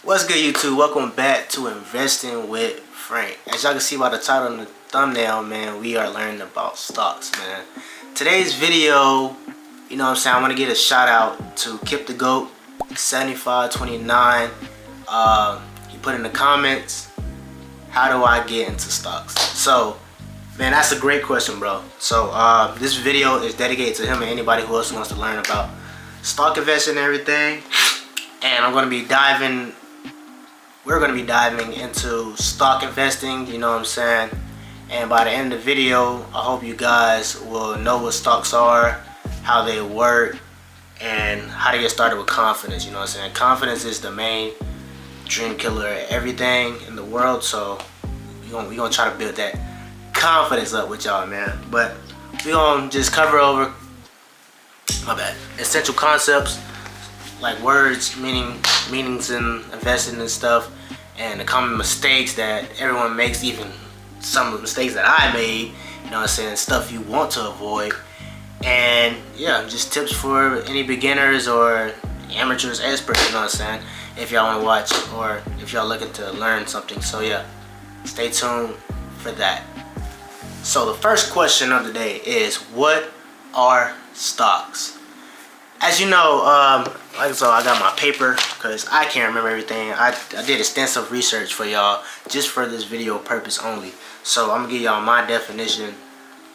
What's good, YouTube? Welcome back to Investing with Frank. As y'all can see by the title and the thumbnail, man, we are learning about stocks, man. Today's video, you know what I'm saying, I want to get a shout out to Kip the Goat 7529. He put in the comments, how do I get into stocks? So, man, that's a great question, bro. So, this video is dedicated to him and anybody who else wants to learn about stock investing and everything. And we're going to be diving into stock investing, you know what I'm saying? And by the end of the video, I hope you guys will know what stocks are, how they work, and how to get started with confidence, you know what I'm saying? Confidence is the main dream killer of everything in the world, so we're gonna try to build that confidence up with y'all, man. But we're gonna just cover over, essential concepts, like words, meanings in investing and stuff, and the common mistakes that everyone makes, even some of the mistakes that I made, you know what I'm saying, stuff you want to avoid. And yeah, just tips for any beginners or amateurs, experts, you know what I'm saying, if y'all want to watch or if y'all looking to learn something. So yeah, stay tuned for that. So the first question of the day is, what are stocks? As you know, I got my paper because I can't remember everything. I did extensive research for y'all just for this video purpose only. So I'm gonna give y'all my definition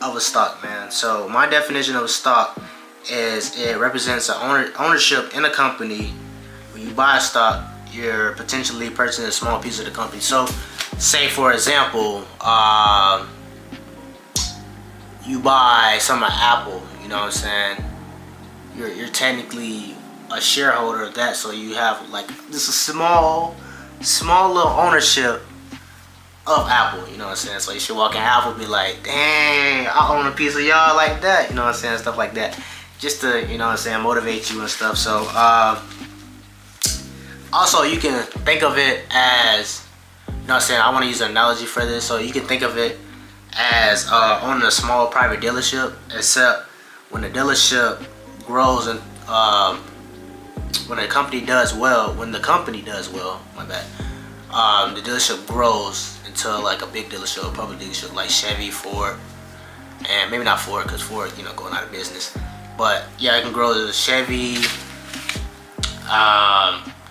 of a stock, man. So my definition of a stock is it represents an ownership in a company. When you buy a stock, you're potentially purchasing a small piece of the company. So say for example, you buy some of Apple, you know what I'm saying? You're technically a shareholder of that, so you have like just a small little ownership of Apple, you know what I'm saying? So you should walk in Apple and be like, dang, I own a piece of y'all like that, you know what I'm saying? Stuff like that, just to, you know what I'm saying, motivate you and stuff. So also you can think of it as, you know what I'm saying, I want to use an analogy for this. So you can think of it as owning a small private dealership, except when the dealership grows and when the company does well, the dealership grows into like a big dealership, a public dealership like Chevy, Ford, and maybe not Ford because Ford, you know, going out of business. But yeah, it can grow to Chevy,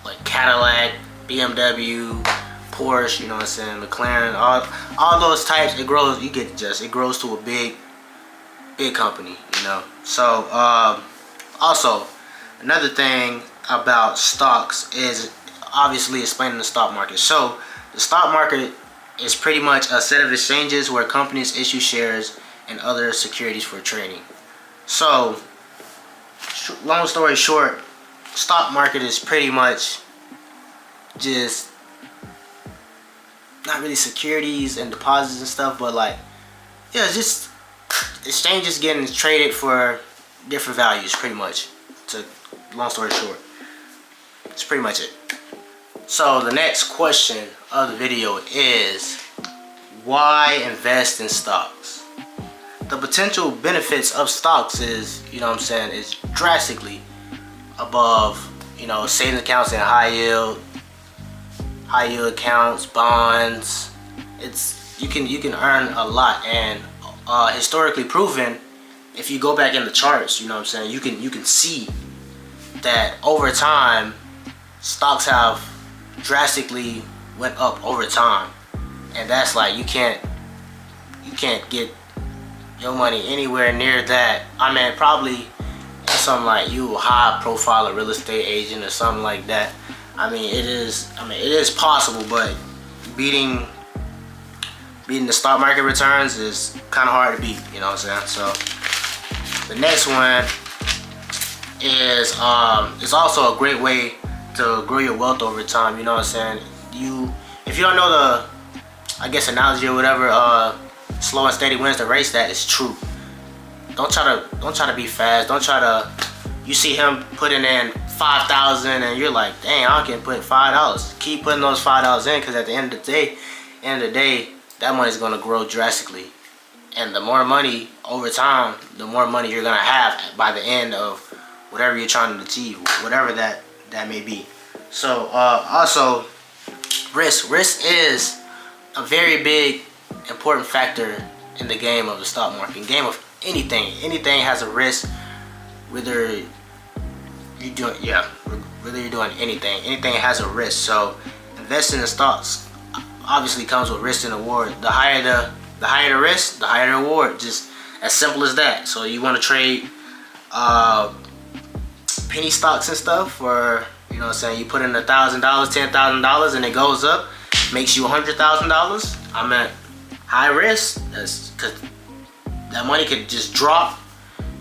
like Cadillac, BMW, Porsche, you know what I'm saying, McLaren, all those types. It grows. You get the gist. It grows to a big company, you know. So also, another thing about stocks is obviously explaining the stock market. So the stock market is pretty much a set of exchanges where companies issue shares and other securities for trading. So long story short, stock market is pretty much just not really securities and deposits and stuff, but like, yeah, just exchanges getting traded for different values, pretty much. To long story short, it's pretty much it. So the next question of the video is, why invest in stocks? The potential benefits of stocks is, you know what I'm saying, is drastically above, you know, savings accounts and high yield accounts, bonds. You can earn a lot, and historically proven, if you go back in the charts, you know what I'm saying, you can see that over time stocks have drastically went up over time. And that's like, you can't get your money anywhere near that. I mean, probably something like you a high profile or real estate agent or something like that. I mean, it is possible, but beating the stock market returns is kind of hard to beat, you know what I'm saying? So the next one is it's also a great way to grow your wealth over time, you know what I'm saying? If you don't know the, I guess, analogy or whatever, slow and steady wins the race, that is true. Don't try to be fast. Don't try to, you see him putting in $5,000 and you're like, dang, I can put $5. Keep putting those $5 in, because at the end of the day, that money's gonna grow drastically. And the more money over time, the more money you're gonna have by the end of whatever you're trying to achieve, whatever that may be. So also risk is a very big important factor in the game of the stock market, game of anything has a risk, whether you're doing anything has a risk. So investing in stocks obviously comes with risk and reward. The higher the risk, the higher the reward. Just as simple as that. So you want to trade penny stocks and stuff, or you know what I'm saying, you put in $1,000, $10,000, and it goes up, makes you $100,000. I'm at high risk. That's because that money could just drop.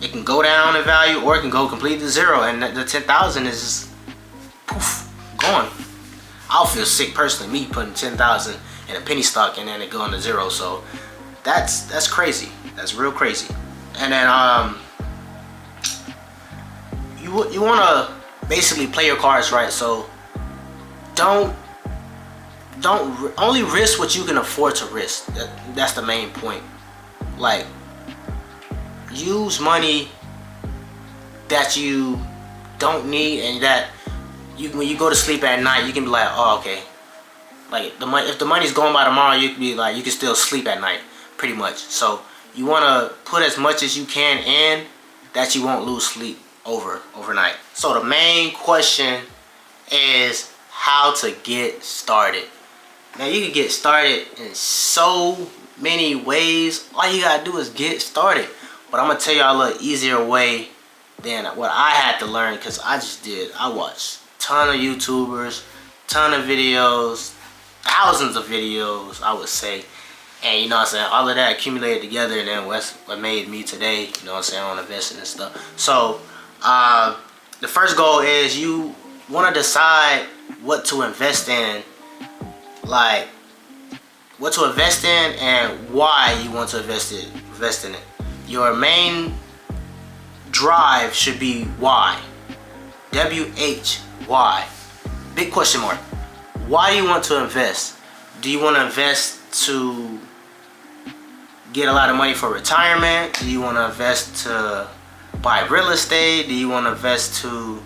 It can go down in value, or it can go completely zero, and the 10,000 is just poof, gone. I'll feel sick personally, me putting 10,000 in a penny stock and then it going to zero. So that's crazy. That's real crazy. And then you want to basically play your cards right. So don't only risk what you can afford to risk. That's the main point. Like, use money that you don't need, and that when you go to sleep at night, you can be like, oh, okay. Like if the money's going by tomorrow, you can be like, you can still sleep at night, pretty much. So you want to put as much as you can in that you won't lose sleep overnight. So the main question is how to get started. Now you can get started in so many ways. All you gotta do is get started. But I'm gonna tell y'all a little easier way than what I had to learn, because I watched a ton of YouTubers, ton of videos, thousands of videos, I would say. And you know what I'm saying, all of that accumulated together, and then what's what made me today, you know what I'm saying, on investing and stuff. So the first goal is you want to decide what to invest in, like what to invest in and why you want to invest in it. Your main drive should be why. WHY. Big question mark. Why do you want to invest? Do you want to invest to get a lot of money for retirement? Do you want to invest to buy real estate? Do you want to invest to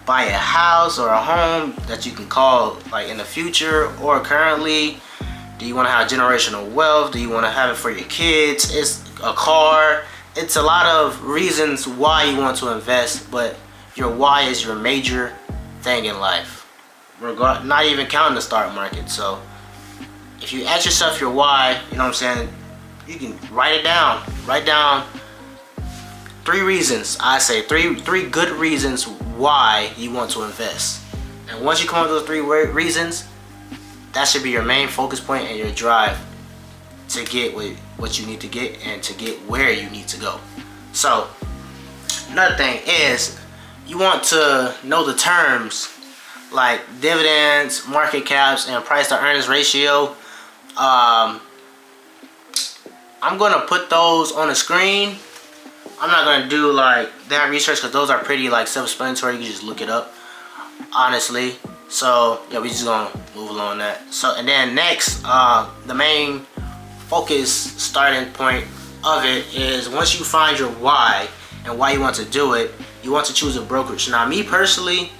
buy a house or a home that you can call like in the future or currently? Do you want to have generational wealth? Do you want to have it for your kids? It's a car. It's a lot of reasons why you want to invest, but your why is your major thing in life. Not even counting the stock market. So if you ask yourself your why, you know what I'm saying, you can write it down. Write down 3 reasons. I say three good reasons why you want to invest. And once you come up with those 3 reasons, that should be your main focus point and your drive to get what you need to get and to get where you need to go. So another thing is you want to know the terms like dividends, market caps, and price to earnings ratio. I'm gonna put those on the screen. I'm not gonna do like that research because those are pretty like self-explanatory. You can just look it up, honestly. So yeah, we just gonna move along that. So and then next, the main focus starting point of it is once you find your why and why you want to do it, you want to choose a brokerage. Now me personally,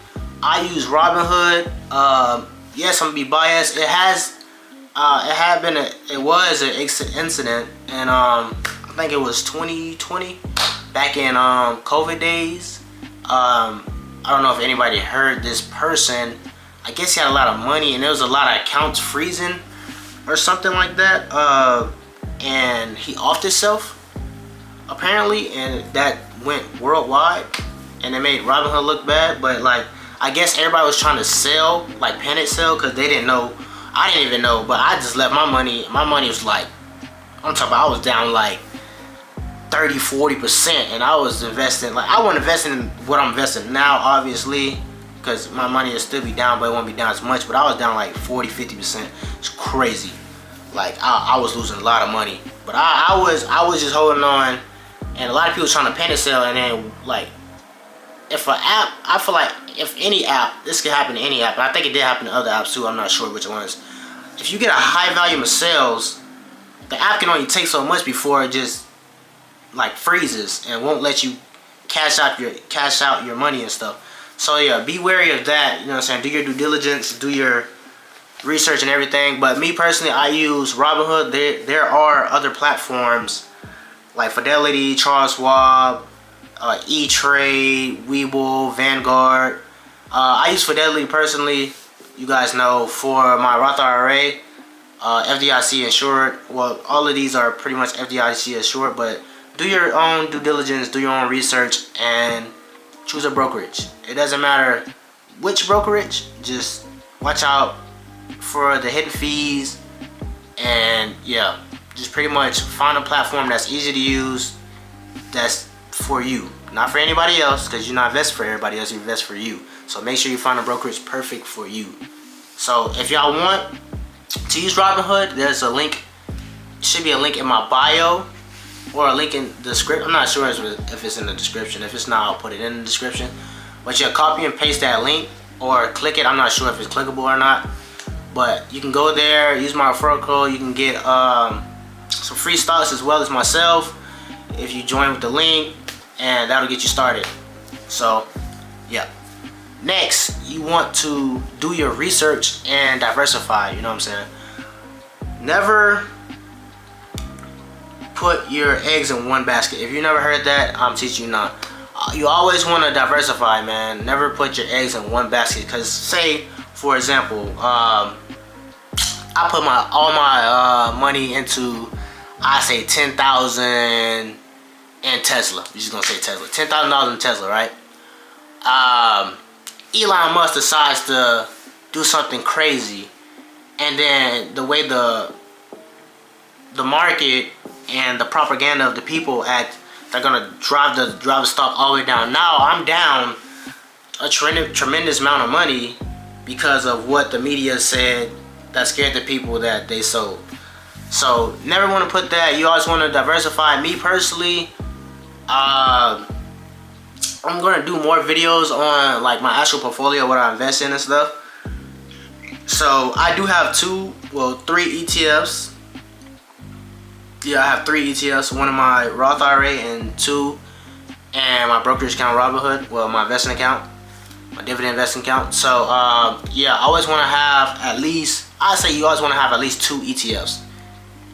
I use Robinhood. Yes, I'm gonna be biased. It was an incident, and I think it was 2020, back in COVID days. I don't know if anybody heard this person. I guess he had a lot of money, and there was a lot of accounts freezing or something like that. And he offed himself apparently, and that went worldwide, and it made Robinhood look bad. But like, I guess everybody was trying to sell, like panic sell, because they didn't know. I didn't even know, but I just left my money. My money was like, I'm talking about, I was down like 30-40%, and I was investing, like, I wasn't investing in what I'm investing now, obviously, because my money will still be down, but it won't be down as much. But I was down like 40-50%. It's crazy. Like I was losing a lot of money, but I was just holding on, and a lot of people trying to panic sell. And then like, if an app, I feel like if any app, this could happen to any app, and I think it did happen to other apps too, I'm not sure which ones. If you get a high volume of sales, the app can only take so much before it just like freezes and won't let you cash out your money and stuff. So yeah, be wary of that. You know what I'm saying? Do your due diligence, do your research and everything. But me personally, I use Robinhood. There are other platforms like Fidelity, Charles Schwab, E-Trade, Webull, Vanguard. I use Fidelity personally. You guys know, for my Roth IRA, FDIC insured. Well, all of these are pretty much FDIC insured, but do your own due diligence, do your own research, and choose a brokerage. It doesn't matter which brokerage, just watch out for the hidden fees, and yeah, just pretty much find a platform that's easy to use, that's for you, not for anybody else, because you're not investing for everybody else, you invest for you. So make sure you find a brokerage perfect for you. So if y'all want to use Robinhood, there's a link, should be a link in my bio, or a link in the script. I'm not sure if it's in the description. If it's not, I'll put it in the description. But you copy and paste that link or click it. I'm not sure if it's clickable or not. But you can go there, use my referral code. You can get some free stocks as well as myself if you join with the link, and that'll get you started. So yeah. Next, you want to do your research and diversify. You know what I'm saying? Never put your eggs in one basket. If you never heard that, I'm teaching you now. You always want to diversify, man. Never put your eggs in one basket. Because say, for example, I put all my money into, I say 10,000 in Tesla. We're just gonna say Tesla. $10,000 in Tesla, right? Elon Musk decides to do something crazy, and then the way the market and the propaganda of the people act, they're gonna drive the stock all the way down. Now I'm down a tremendous amount of money because of what the media said that scared the people that they sold. So never want to put that. You always want to diversify. Me personally, I'm gonna do more videos on like my actual portfolio, what I invest in and stuff. So I do have 3 ETFs. Yeah, I have 3 ETFs. One in my Roth IRA and 2 and my brokerage account, Robinhood. Well, my investment account, my dividend investing account. So yeah, I always want to have at least, I say you always want to have at least 2 ETFs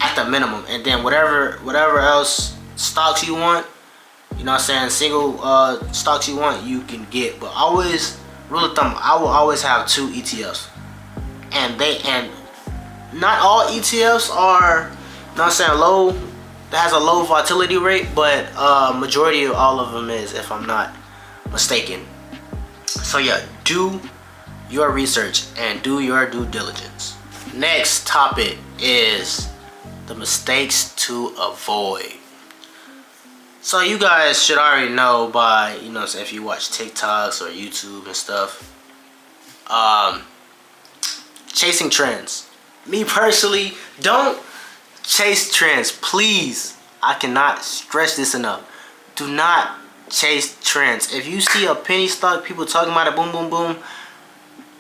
at the minimum, and then whatever else stocks you want, you know what I'm saying, single stocks you want, you can get. But always, rule of thumb, I will always have 2 ETFs. And not all ETFs are, you know what I'm saying, that has a low volatility rate, but majority of all of them is, if I'm not mistaken. So yeah, do your research and do your due diligence. Next topic is the mistakes to avoid. So you guys should already know by, you know, if you watch TikToks or YouTube and stuff, chasing trends. Me personally, don't chase trends, please. I cannot stress this enough. Do not chase trends. If you see a penny stock, people talking about it, boom, boom, boom,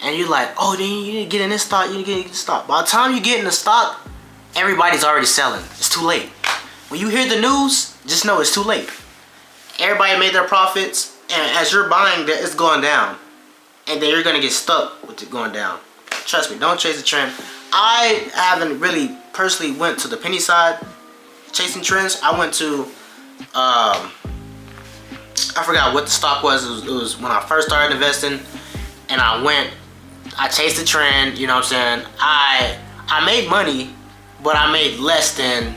and you're like, oh, then you need to get in this stock, you need to get in this stock. By the time you get in the stock, everybody's already selling. It's too late. When you hear the news, just know it's too late. Everybody made their profits, and as you're buying, it's going down, and then you're gonna get stuck with it going down. Trust me, don't chase the trend. I haven't really personally went to the penny side chasing trends. I went to I forgot what the stock was. It was when I first started investing, and I chased the trend, you know what I'm saying. I made money, but I made less than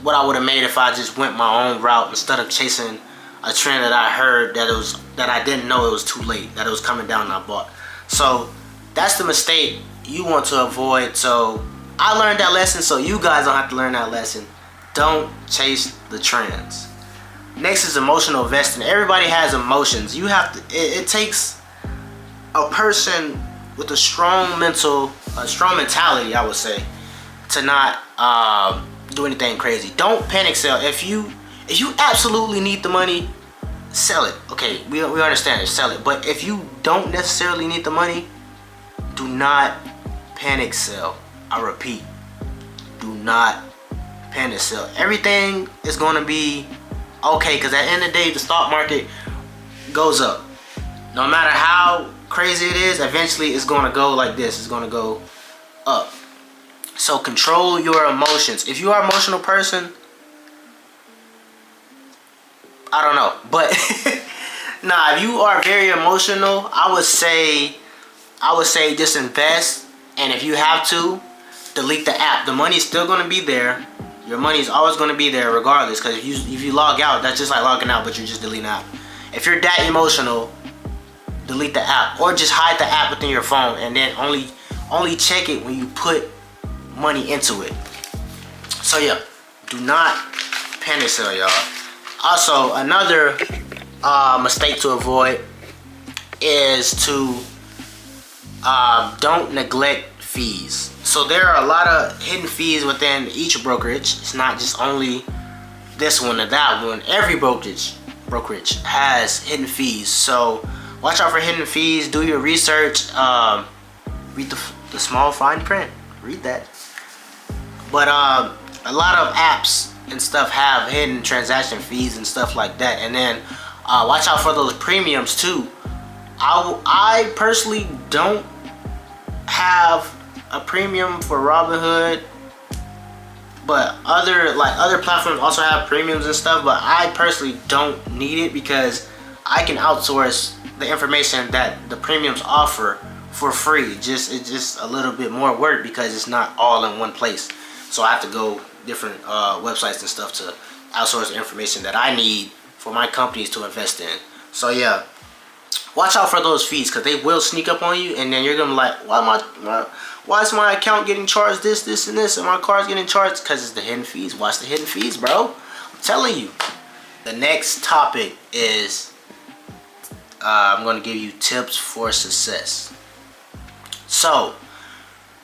what I would have made if I just went my own route instead of chasing a trend that I heard that I didn't know it was too late, that it was coming down and I bought. So that's the mistake you want to avoid. So I learned that lesson, so you guys don't have to learn that lesson. Don't chase the trends. Next is emotional investing. Everybody has emotions. You have to. It takes a person with a strong mentality, I would say, to not do anything crazy. Don't panic sell. If you absolutely need the money, sell it. Okay, we understand it. Sell it. But if you don't necessarily need the money, do not panic sell. I repeat, do not panic sell. Everything is going to be okay, because at the end of the day, the stock market goes up. No matter how crazy it is, eventually it's going to go like this. It's going to go up. So control your emotions. If you are an emotional person, I don't know, but nah, if you are very emotional, I would say just invest, and if you have to, delete the app. The money's still going to be there. Your money is always going to be there regardless, because if you log out, that's just like logging out, but you're just deleting the app. If you're that emotional, delete the app, or just hide the app within your phone, and then only check it when you put money into it. So yeah, do not panic sell, y'all. Also, another mistake to avoid is to don't neglect fees. So there are a lot of hidden fees within each brokerage. It's not just only this one or that one. Every brokerage has hidden fees. So watch out for hidden fees. Do your research. Read the small fine print. Read that. But a lot of apps and stuff have hidden transaction fees and stuff like that. And then watch out for those premiums too. I personally don't have a premium for Robinhood, but other platforms also have premiums and stuff, but I personally don't need it because I can outsource the information that the premiums offer for free. It's just a little bit more work because it's not all in one place. So I have to go different websites and stuff to outsource the information that I need for my companies to invest in. So yeah, watch out for those fees because they will sneak up on you, and then you're gonna be like, why is my account getting charged this, and this, and my car's getting charged? Because it's the hidden fees. Watch the hidden fees, bro. I'm telling you. The next topic is I'm gonna give you tips for success. So,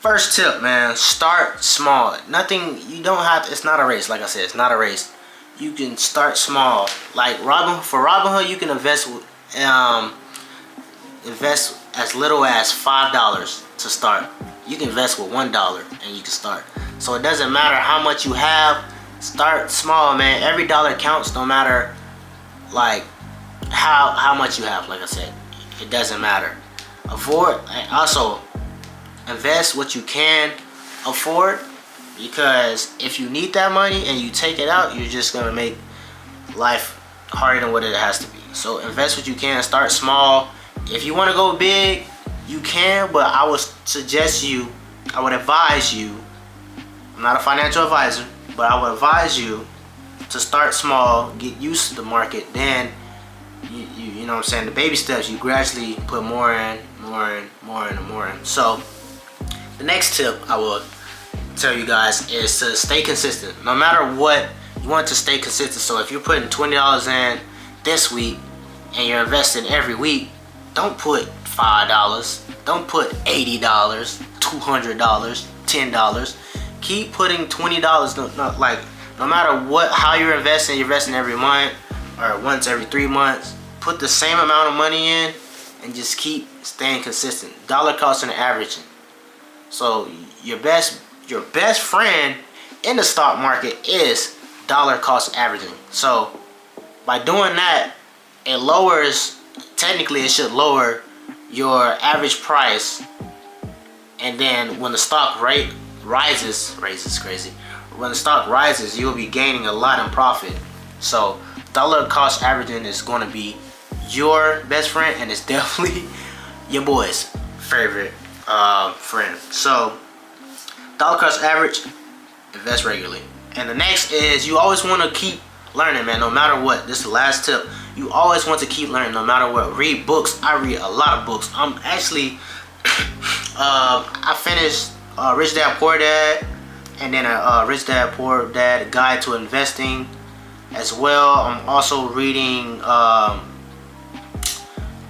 first tip, man, start small. Nothing, you don't have to, it's not a race. Like I said, it's not a race. You can start small. Like for Robinhood, you can invest as little as $5 to start. You can invest with $1 and you can start. So it doesn't matter how much you have. Start small, man. Every dollar counts, no matter like how much you have. Like I said, it doesn't matter. Also invest what you can afford, because if you need that money and you take it out, you're just gonna make life harder than what it has to be. So invest what you can. Start small. If you want to go big, you can, but I would advise you, I'm not a financial advisor, but I would advise you to start small, get used to the market, then you know what I'm saying, the baby steps, you gradually put more in. So the next tip I will tell you guys is to stay consistent. No matter what, you want to stay consistent. So if you're putting $20 in this week and you're investing every week, don't put $5, don't put $80, $200, $10. Keep putting $20. No matter how you're investing every month or once every 3 months. Put the same amount of money in and just keep staying consistent. Dollar cost and averaging. So your best friend in the stock market is dollar cost averaging. So by doing that, it should lower your average price, and then when the stock rate rises, when the stock rises, you'll be gaining a lot in profit. So dollar cost averaging is going to be your best friend, and it's definitely your boy's favorite friend. So dollar cost average, invest regularly. And the next is you always want to keep learning, man, no matter what. This is the last tip. You always want to keep learning no matter what. Read books. I read a lot of books. I'm actually I finished Rich Dad Poor Dad, and then Rich Dad Poor Dad Guide to Investing as well. I'm also reading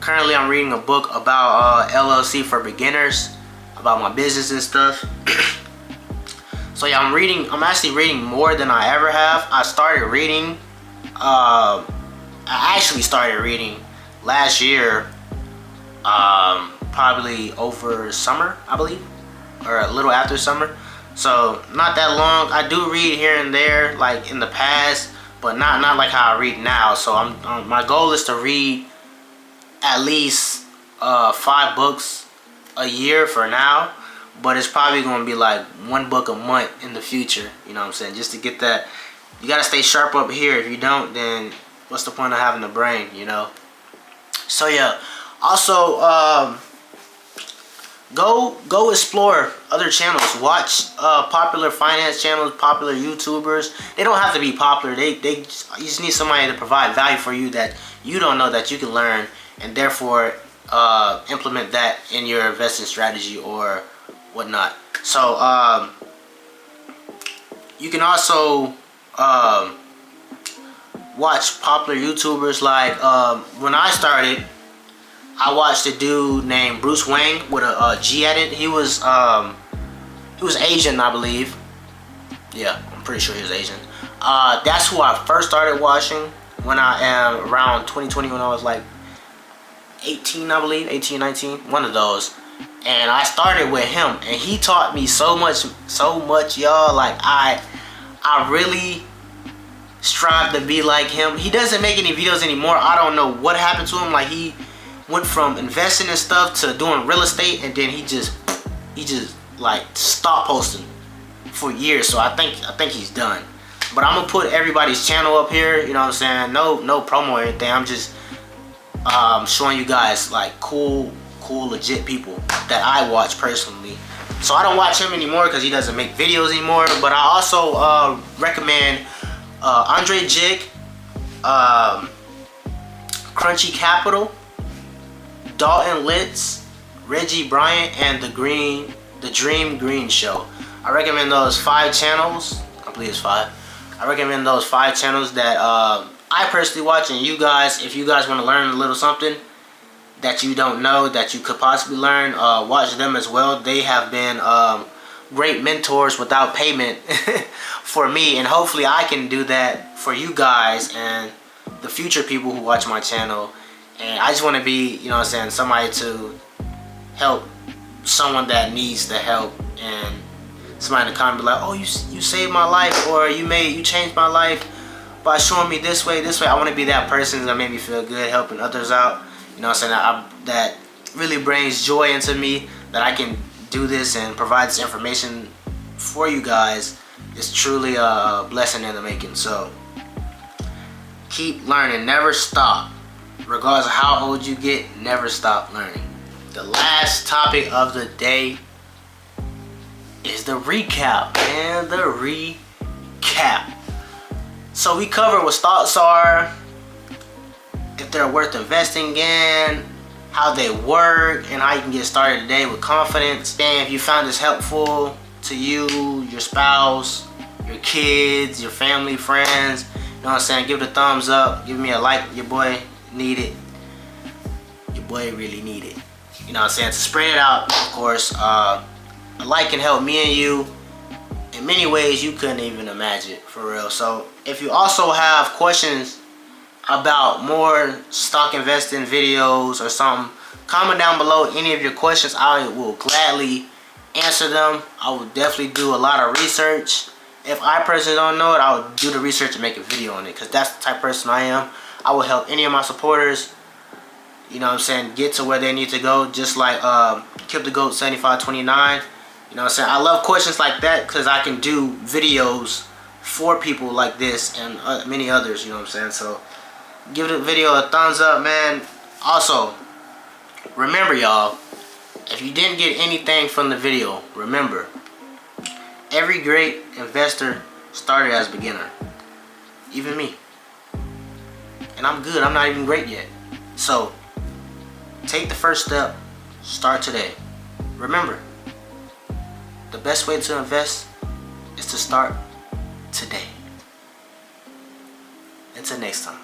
currently I'm reading a book about LLC for beginners, about my business and stuff. So yeah, I'm actually reading more than I ever have. I actually started reading last year, probably over summer, I believe, or a little after summer. So not that long. I do read here and there, like in the past, but not like how I read now. So my goal is to read at least 5 books a year for now, but it's probably gonna be like 1 book a month in the future. You know what I'm saying? Just to get that, you gotta stay sharp up here. If you don't, then what's the point of having a brain? You know. So yeah. Also, go explore other channels. Watch popular finance channels, popular YouTubers. They don't have to be popular. You just need somebody to provide value for you that you don't know, that you can learn, and therefore implement that in your investing strategy or whatnot. So you can also watch popular YouTubers. Like when I started, I watched a dude named Bruce Wayne with a G at it. He was Asian, I believe. Yeah, I'm pretty sure he was Asian. That's who I first started watching when I am around 2020, when I was like 18, I believe, 18, 19, one of those. And I started with him, and he taught me so much, y'all. Like I really strive to be like him. He doesn't make any videos anymore. I don't know what happened to him. Like he went from investing in stuff to doing real estate, and then he just like stopped posting for years. So I think he's done. But I'm gonna put everybody's channel up here. You know what I'm saying? No promo or anything. I'm just showing you guys like cool legit people that I watch personally. So I don't watch him anymore because he doesn't make videos anymore. But I also recommend Andre Jig, Crunchy Capital, Dalton Litz, Reggie Bryant, and the Dream Green Show. I recommend those 5 channels. I believe it's 5. I recommend those 5 channels that I personally watch, and you guys, if you guys want to learn a little something that you don't know that you could possibly learn, watch them as well. They have been great mentors without payment for me, and hopefully I can do that for you guys and the future people who watch my channel. And I just want to be, you know what I'm saying, somebody to help someone that needs the help, and somebody to come and be like, oh, you saved my life, or you changed my life by showing me this way. I want to be that person that made me feel good, helping others out. You know what I'm saying? That really brings joy into me, that I can do this and provide this information for you guys. It's truly a blessing in the making. So keep learning, never stop. Regardless of how old you get, never stop learning. The last topic of the day is the recap, man. The recap. So we covered what stocks are, if they're worth investing in, how they work, and how you can get started today with confidence. And if you found this helpful to you, your spouse, your kids, your family, friends, you know what I'm saying, give it a thumbs up, give me a like. Your boy need it. Your boy really need it. You know what I'm saying? To spread it out, of course. A like can help me and you in many ways you couldn't even imagine, for real. So if you also have questions about more stock investing videos or something, comment down below any of your questions. I will gladly answer them. I will definitely do a lot of research. If I personally don't know it, I will do the research and make a video on it, because that's the type of person I am. I will help any of my supporters, you know what I'm saying, get to where they need to go, just like Kip the Goat 7529. You know what I'm saying? I love questions like that because I can do videos for people like this and many others, you know what I'm saying? So give the video a thumbs up, man. Also, remember, y'all, if you didn't get anything from the video, remember, every great investor started as a beginner. Even me. And I'm good. I'm not even great yet. So take the first step. Start today. Remember, the best way to invest is to start today. Until next time.